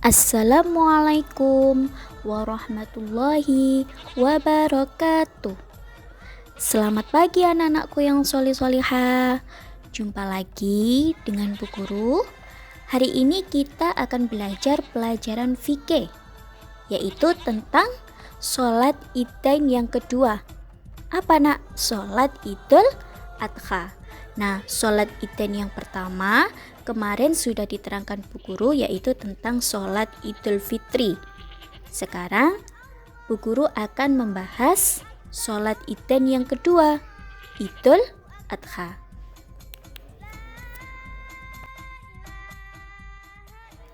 Assalamualaikum warahmatullahi wabarakatuh. Selamat pagi anak-anakku yang solih-solihah. Jumpa lagi dengan Bu Guru. Hari ini kita akan belajar pelajaran fikih, yaitu tentang sholat Idain yang kedua. Apa nak? Sholat Idul Adha. Nah, sholat Idain yang pertama kemarin sudah diterangkan Bu Guru, yaitu tentang sholat Idul Fitri. Sekarang Bu Guru akan membahas sholat Idain yang kedua, Idul Adha.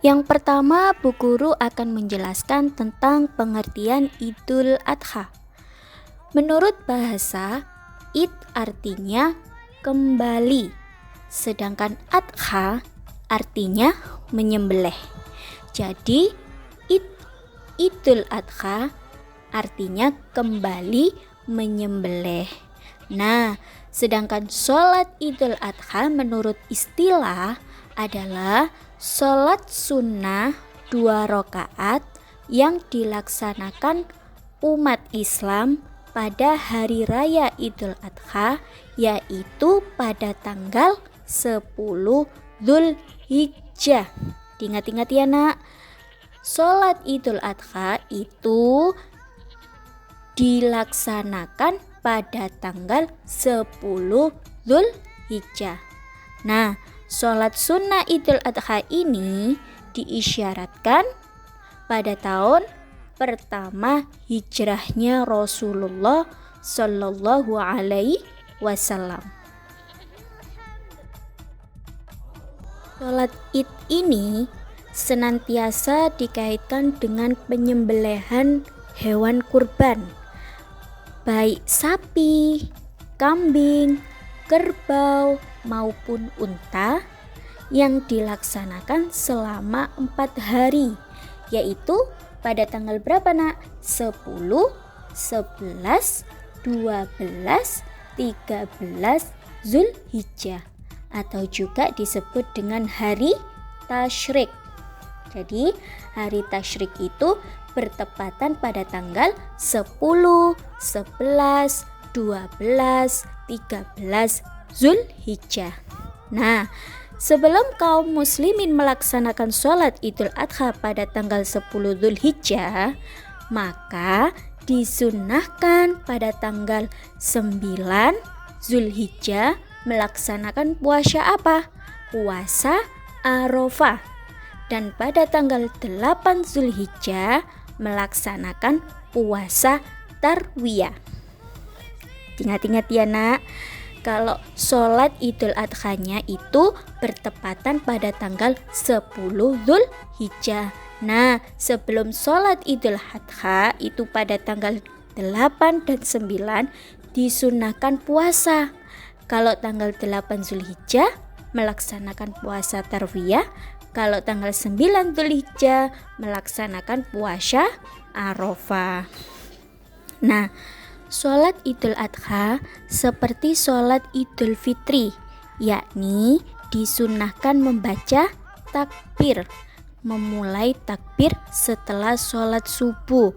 Yang pertama, Bu Guru akan menjelaskan tentang pengertian Idul Adha. Menurut bahasa, Id artinya kembali, sedangkan Adha artinya menyembelih. Jadi Idul Adha artinya kembali menyembelih. Nah, sedangkan sholat Idul Adha menurut istilah adalah sholat sunnah 2 rakaat yang dilaksanakan umat Islam pada hari raya Idul Adha, yaitu pada tanggal 10 Dzulhijjah. Ingat-ingat ya nak, sholat Idul Adha itu dilaksanakan pada tanggal 10 Dzulhijjah. Nah, sholat sunnah Idul Adha ini diisyaratkan pada tahun pertama hijrahnya Rasulullah Shallallahu Alaihi Wasallam. Sholat Id ini senantiasa dikaitkan dengan penyembelihan hewan kurban, baik sapi, kambing, kerbau maupun unta, yang dilaksanakan selama 4 hari, yaitu pada tanggal berapa nak? 10, 11, 12, 13 Dzulhijjah, atau juga disebut dengan hari tasyrik. Jadi hari tasyrik itu bertepatan pada tanggal 10, 11, 12, 13 Dzulhijjah. Nah, sebelum kaum muslimin melaksanakan sholat Idul Adha pada tanggal 10 Dzulhijjah, maka disunnahkan pada tanggal 9 Dzulhijjah melaksanakan puasa apa? Puasa Arafah. Dan pada tanggal 8 Dzulhijjah melaksanakan puasa Tarwiyah. Ingat-ingat ya nak, kalau sholat Idul Adha-nya itu bertepatan pada tanggal 10 Dzulhijjah. Nah, sebelum sholat Idul Adha itu pada tanggal 8 dan 9 disunahkan puasa. Kalau tanggal 8 Dzulhijjah melaksanakan puasa Tarwiyah. Kalau tanggal 9 Dzulhijjah melaksanakan puasa Arafah. Nah, sholat Idul Adha seperti sholat Idul Fitri, yakni disunahkan membaca takbir, memulai takbir setelah sholat subuh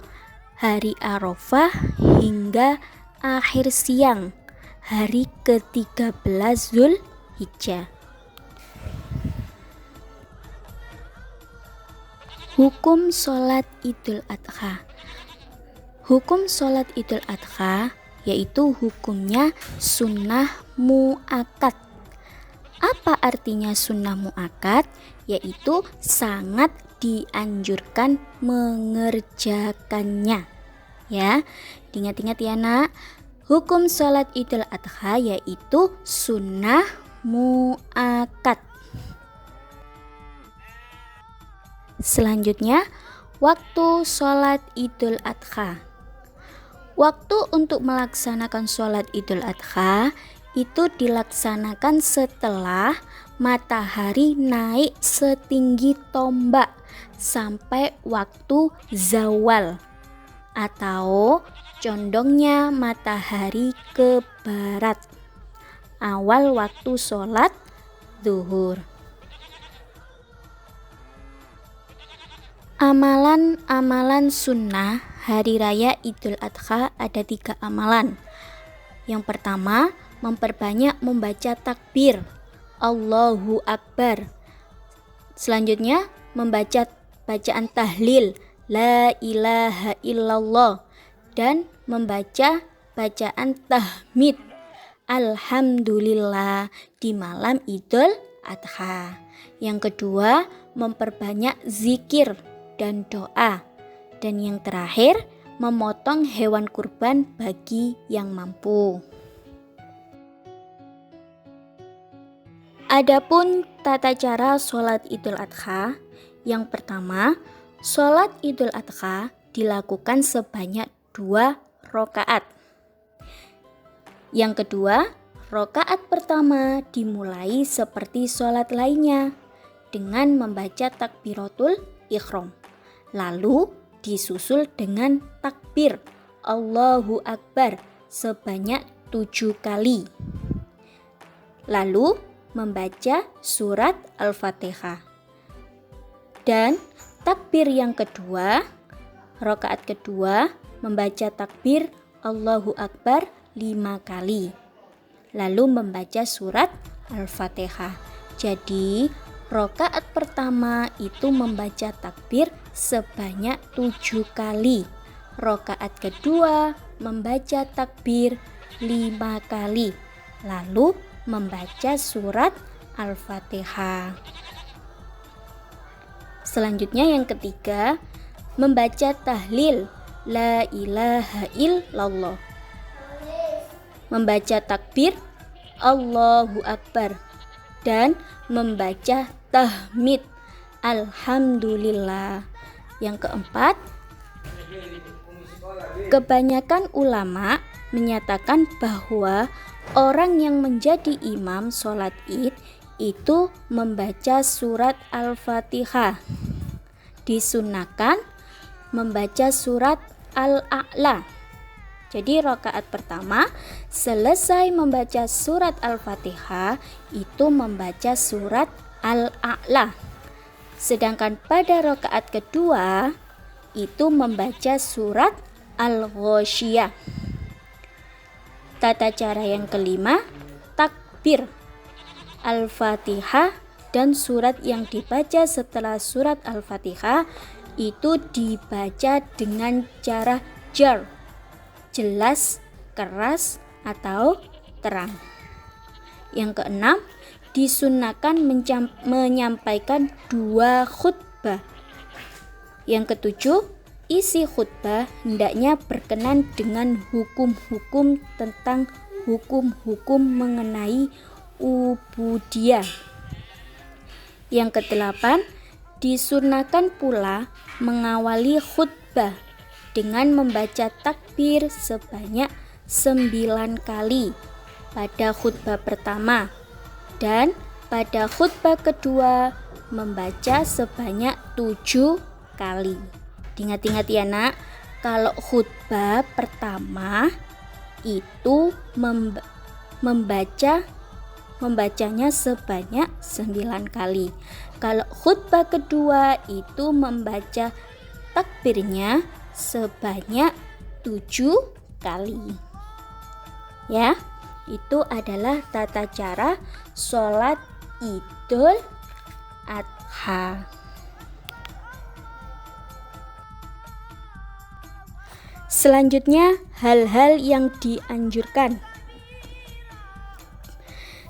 hari Arafah hingga akhir siang hari ke-13 Dzulhijjah. Hukum sholat Idul Adha. Hukum sholat Idul Adha yaitu hukumnya sunnah mu'akkad. Apa artinya sunnah mu'akkad? Yaitu sangat dianjurkan mengerjakannya. Ya, ingat-ingat ya nak, hukum sholat Idul Adha yaitu sunnah mu'akkad. Selanjutnya, waktu sholat Idul Adha. Waktu untuk melaksanakan sholat Idul Adha itu dilaksanakan setelah matahari naik setinggi tombak sampai waktu zawal atau condongnya matahari ke barat, awal waktu sholat zuhur. Amalan-amalan sunnah hari raya Idul Adha ada 3 amalan. Yang pertama, memperbanyak membaca takbir, Allahu Akbar. Selanjutnya, membaca bacaan tahlil, La ilaha illallah. Dan membaca bacaan tahmid, Alhamdulillah di malam Idul Adha. Yang kedua, memperbanyak zikir dan doa. Dan yang terakhir, memotong hewan kurban bagi yang mampu. Adapun tata cara sholat Idul Adha, yang pertama, sholat Idul Adha dilakukan sebanyak 2 rakaat. Yang kedua, rakaat pertama dimulai seperti sholat lainnya dengan membaca takbiratul ihram. Lalu disusul dengan takbir Allahu Akbar sebanyak 7 kali. Lalu membaca surat Al-Fatihah. Dan takbir yang kedua, rakaat kedua, membaca takbir Allahu Akbar 5 kali. Lalu membaca surat Al-Fatihah. Jadi rakaat pertama itu membaca takbir sebanyak 7 kali. Rakaat kedua membaca takbir 5 kali. Lalu membaca surat Al-Fatihah. Selanjutnya yang ketiga, membaca tahlil, La ilaha illallah. Membaca takbir, Allahu Akbar. Dan membaca tahmid, Alhamdulillah. Yang keempat, kebanyakan ulama menyatakan bahwa orang yang menjadi imam sholat id itu membaca surat Al-Fatihah. Disunahkan membaca surat Al-A'la. Jadi rakaat pertama selesai membaca surat Al-Fatihah itu membaca surat Al-A'la. Sedangkan pada rakaat kedua itu membaca surat Al-Ghasyiyah. Tata cara yang kelima, takbir, Al-Fatihah dan surat yang dibaca setelah surat Al-Fatihah itu dibaca dengan cara jar, jelas, keras, atau terang. Yang keenam, disunahkan menyampaikan 2 khutbah. Yang ketujuh, isi khutbah hendaknya berkenan dengan hukum-hukum tentang hukum-hukum mengenai ubudiyah. Yang kedelapan, disunahkan pula mengawali khutbah dengan membaca takbir sebanyak 9 kali pada khutbah pertama dan pada khutbah kedua membaca sebanyak 7 kali. Ingat-ingat ya nak, kalau khutbah pertama itu membacanya sebanyak 9 kali. Kalau khutbah kedua itu membaca takbirnya sebanyak 7 kali. Ya, itu adalah tata cara sholat Idul Adha. Selanjutnya, hal-hal yang dianjurkan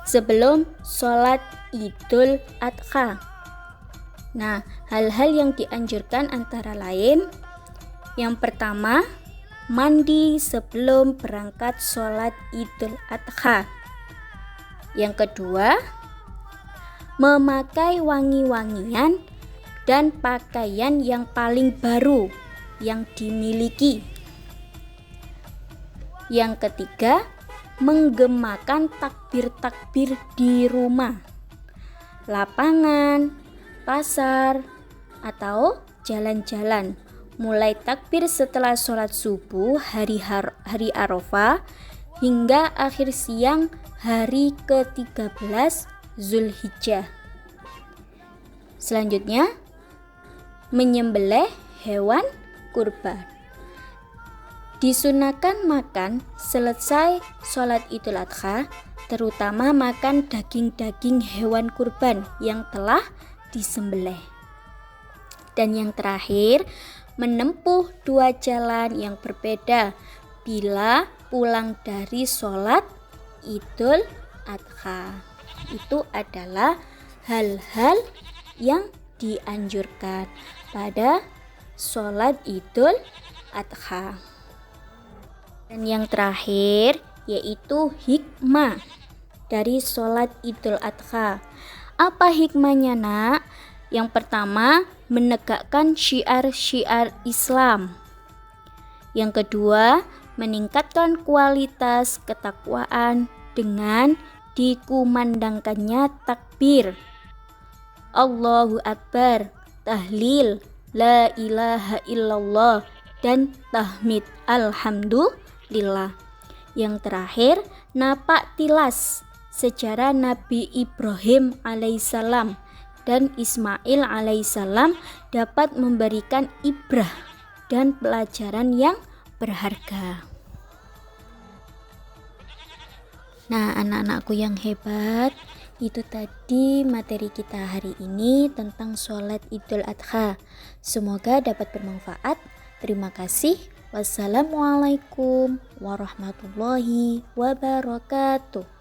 sebelum sholat Idul Adha. Nah, hal-hal yang dianjurkan antara lain, yang pertama, mandi sebelum berangkat sholat Idul Adha. Yang kedua, memakai wangi-wangian dan pakaian yang paling baru yang dimiliki. Yang ketiga, menggemakan takbir-takbir di rumah, lapangan, pasar, atau jalan-jalan. Mulai takbir setelah sholat subuh hari Arafah hingga akhir siang hari ke-13 Zulhijjah. Selanjutnya, menyembelih hewan kurban. Disunahkan makan selesai sholat Idul Adha, terutama makan daging-daging hewan kurban yang telah disembelih. Dan yang terakhir, menempuh 2 jalan yang berbeda bila pulang dari sholat Idul Adha. Itu adalah hal-hal yang dianjurkan pada sholat Idul Adha. Dan yang terakhir yaitu hikmah dari sholat Idul Adha. Apa hikmahnya, nak? Yang pertama, menegakkan syiar-syiar Islam. Yang kedua, meningkatkan kualitas ketakwaan dengan dikumandangkannya takbir, Allahu Akbar, tahlil, la ilaha illallah, dan tahmid, alhamdulillah. Yang terakhir, napak tilas sejarah Nabi Ibrahim alaihissalam dan Ismail alaihissalam dapat memberikan ibrah dan pelajaran yang berharga. Nah, anak-anakku yang hebat, itu tadi materi kita hari ini tentang sholat Idul Adha. Semoga dapat bermanfaat. Terima kasih. Wassalamualaikum warahmatullahi wabarakatuh.